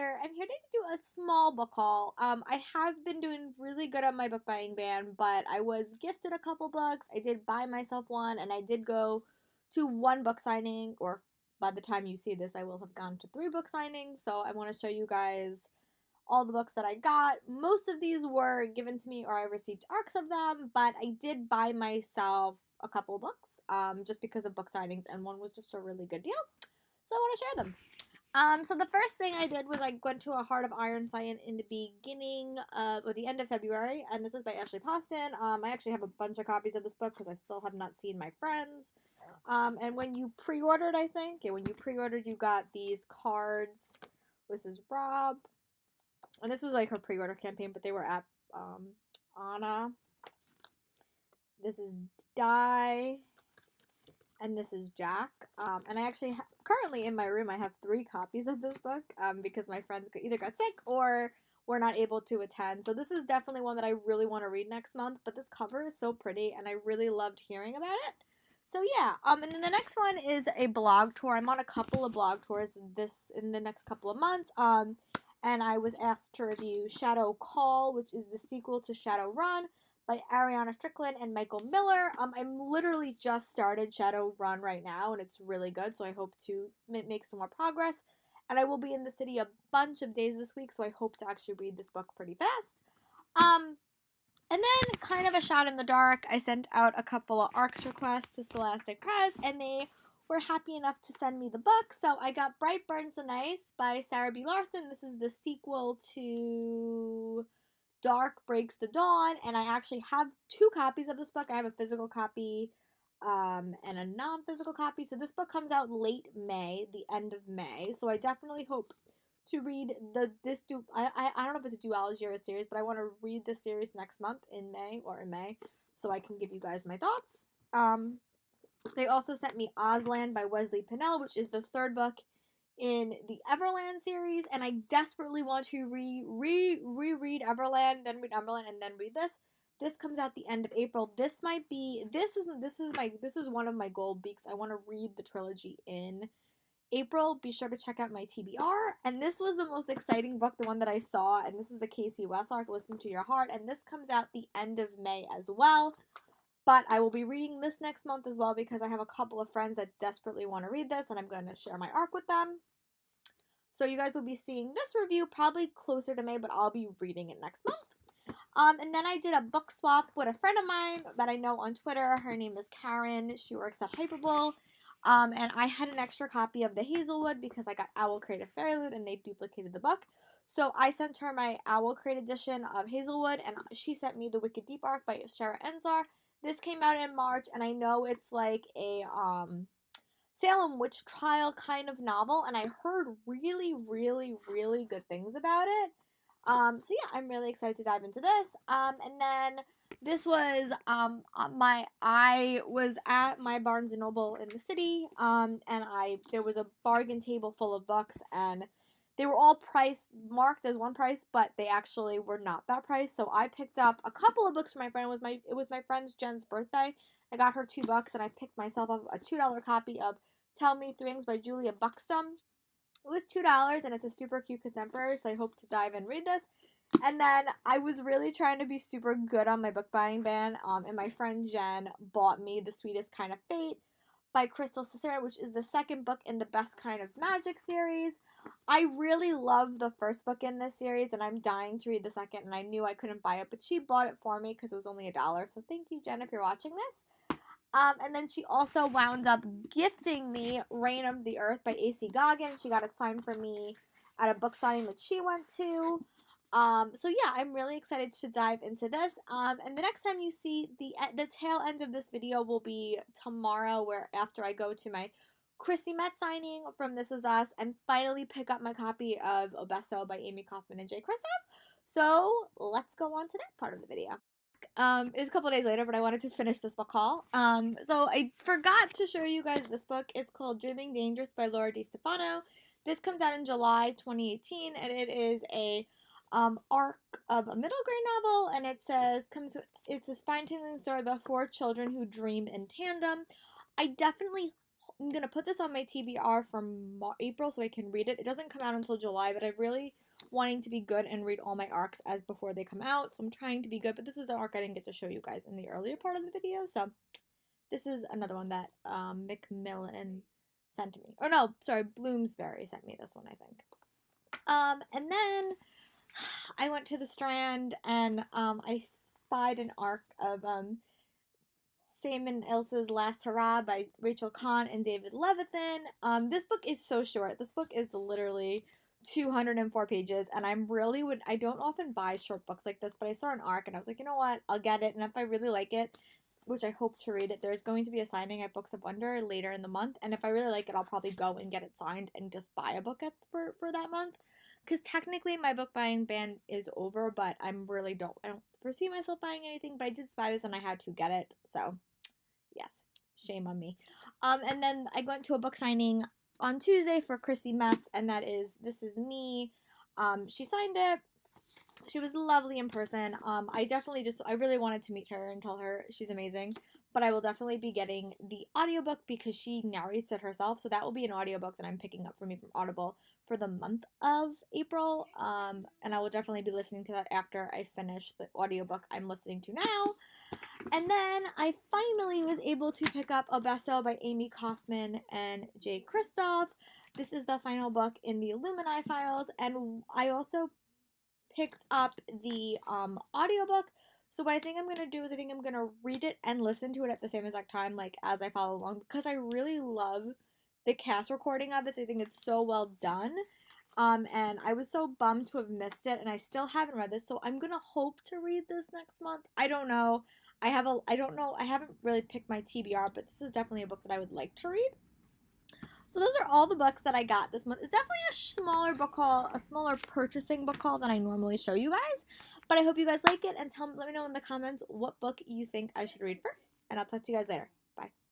here. I'm here to do a small book haul. I have been doing really good on my book buying ban, but I was gifted a couple books. I did buy myself one, and I did go to one book signing, or by the time you see this, I will have gone to 3 book signings. So I want to show you guys all the books that I got. Most of these were given to me or I received ARCs of them, but I did buy myself a couple books just because of book signings, and one was just a really good deal. So I want to share them. So the first thing I did was I went to a Heart of Iron Scion in the beginning of, or the end of February, and this is by Ashley Poston. I actually have a bunch of copies of this book because I still have not seen my friends. And when you pre-ordered, I think, yeah, when you pre-ordered, you got these cards. This is Rob, and this was like her pre-order campaign, but they were at Anna. This is Di. And this is Jack. And I actually, currently in my room, I have 3 copies of this book because my friends either got sick or were not able to attend. So this is definitely one that I really want to read next month. But this cover is so pretty, and I really loved hearing about it. So yeah, and then the next one is a blog tour. I'm on a couple of blog tours in the next couple of months. And I was asked to review Shadow Call, which is the sequel to Shadow Run, by Ariana Strickland and Michael Miller. I'm literally just started Shadowrun right now, and it's really good, so I hope to make some more progress. And I will be in the city a bunch of days this week, so I hope to actually read this book pretty fast. And then, kind of a shot in the dark, I sent out a couple of ARCs requests to Scholastic Press, and they were happy enough to send me the book. So I got Bright Burns the Nice by Sarah B. Larson. This is the sequel to Dark Breaks the Dawn, and I actually have 2 copies of this book. I have a physical copy and a non-physical copy. So this book comes out late May, the end of May. So I definitely hope to read I don't know if it's a duology or a series, but I want to read this series next month in May, so I can give you guys my thoughts. They also sent me Ozland by Wesley Pinnell, which is the 3rd book in the Everland series, and I desperately want to reread Everland, then read Everland, and then read this. This comes out the end of April. This is one of my goal weeks. I want to read the trilogy in April. Be sure to check out my TBR. And this was the most exciting book, the one that I saw, and this is the Casey West arc, Listen to Your Heart, and this comes out the end of May as well. But I will be reading this next month as well because I have a couple of friends that desperately want to read this, and I'm going to share my arc with them. So you guys will be seeing this review probably closer to May, but I'll be reading it next month. And then I did a book swap with a friend of mine that I know on Twitter. Her name is Karen. She works at Hyperbowl. And I had an extra copy of the Hazelwood because I got Owl Crate of Fairyloot and they duplicated the book. So I sent her my Owl Crate edition of Hazelwood, and she sent me the Wicked Deep arc by Shara Enzar. This came out in March, and I know it's like a Salem witch trial kind of novel, and I heard really, really, really good things about it. So yeah, I'm really excited to dive into this. And then this was I was at my Barnes and Noble in the city, and there was a bargain table full of books, and they were all marked as one price, but they actually were not that price. So I picked up a couple of books for my friend. It was my friend's Jen's birthday. I got her 2 bucks, and I picked myself up a $2 copy of Tell Me Things by Julia Buxton. It was $2, and it's a super cute contemporary, so I hope to dive and read this. And then I was really trying to be super good on my book buying ban, and my friend Jen bought me The Sweetest Kind of Fate by Crystal Cicera, which is the 2nd book in the Best Kind of Magic series. I really love the 1st book in this series, and I'm dying to read the 2nd, and I knew I couldn't buy it, but she bought it for me because it was only $1, so thank you, Jen, if you're watching this. And then she also wound up gifting me Reign of the Earth by A.C. Goggin. She got it signed for me at a book signing that she went to. So yeah, I'm really excited to dive into this. And the next time you see the tail end of this video will be tomorrow, where after I go to my Christy Metz signing from This Is Us and finally pick up my copy of Obesso by Amy Kaufman and Jay Kristoff. So let's go on to that part of the video. It's a couple days later, but I wanted to finish this book haul. So I forgot to show you guys this book. It's called Dreaming Dangerous by Laura DiStefano. This comes out in July 2018, and it is a arc of a middle grade novel, and it's a spine-tingling story about 4 children who dream in tandem. I definitely I'm going to put this on my TBR from April so I can read it. It doesn't come out until July, but I'm really wanting to be good and read all my arcs as before they come out. So I'm trying to be good, but this is an arc I didn't get to show you guys in the earlier part of the video. So this is another one that Macmillan sent me. Or no, sorry, Bloomsbury sent me this one, I think. And then I went to the Strand and I spied an arc of Sam and Ilsa's Last Hurrah by Rachel Kahn and David Levithan. This book is so short. This book is literally 204 pages, and I don't often buy short books like this, but I saw an arc and I was like, you know what, I'll get it, and if I really like it, which I hope to read it, there's going to be a signing at Books of Wonder later in the month, and if I really like it, I'll probably go and get it signed and just buy a book for that month. Because technically my book buying ban is over, but I don't foresee myself buying anything, but I did spy this and I had to get it, so yes, shame on me. And then I went to a book signing on Tuesday for Chrissy Metz, and This Is Me. She signed it. She was lovely in person. I really wanted to meet her and tell her she's amazing. But I will definitely be getting the audiobook because she narrates it herself. So that will be an audiobook that I'm picking up for me from Audible for the month of April. And I will definitely be listening to that after I finish the audiobook I'm listening to now. And then I finally was able to pick up Obesso by Amy Kaufman and Jay Kristoff. This is the final book in the Illumini files. And I also picked up the audiobook. So what I think I'm going to do is I think I'm going to read it and listen to it at the same exact time, like as I follow along, because I really love the cast recording of it. I think it's so well done. And I was so bummed to have missed it, and I still haven't read this, so I'm going to hope to read this next month. I don't know. I haven't really picked my TBR, but this is definitely a book that I would like to read. So those are all the books that I got this month. It's definitely a smaller book haul, a smaller purchasing book haul than I normally show you guys. But I hope you guys like it, and let me know in the comments what book you think I should read first. And I'll talk to you guys later. Bye.